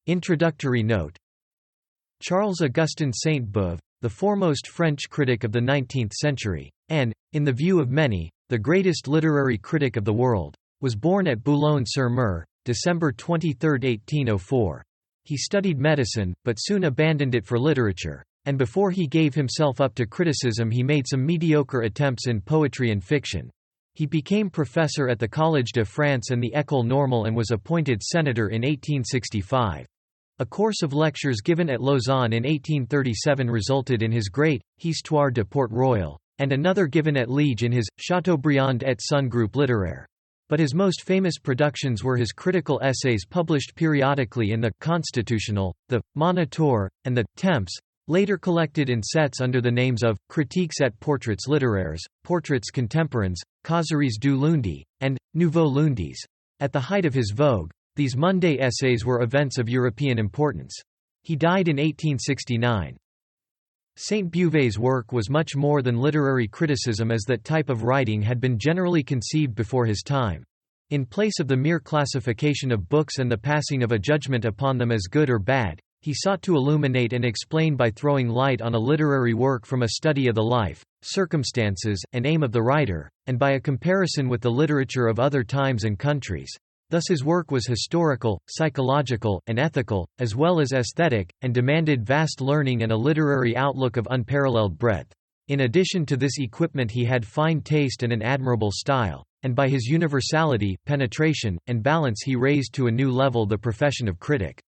Introductory note. Charles Augustin Sainte-Beuve, the foremost French critic of the 19th century, and, in the view of many, the greatest literary critic of the world, was born at Boulogne-sur-Mer, December 23, 1804. He studied medicine, but soon abandoned it for literature, and before he gave himself up to criticism he made some mediocre attempts in poetry and fiction. He became professor at the Collège de France and the École Normale and was appointed senator in 1865. A course of lectures given at Lausanne in 1837 resulted in his great Histoire de Port-Royal, and another given at Liège in his Chateaubriand et son groupe littéraire. But his most famous productions were his critical essays published periodically in the Constitutional, the Moniteur, and the Temps, later collected in sets under the names of Critiques et Portraits littéraires, Portraits contemporains, Causeries du Lundi, and Nouveaux Lundis. At the height of his vogue, these Monday essays were events of European importance. He died in 1869. Sainte-Beuve's work was much more than literary criticism, as that type of writing had been generally conceived before his time. In place of the mere classification of books and the passing of a judgment upon them as good or bad, he sought to illuminate and explain by throwing light on a literary work from a study of the life, circumstances, and aim of the writer, and by a comparison with the literature of other times and countries. Thus his work was historical, psychological, and ethical, as well as aesthetic, and demanded vast learning and a literary outlook of unparalleled breadth. In addition to this equipment he had fine taste and an admirable style, and by his universality, penetration, and balance he raised to a new level the profession of critic.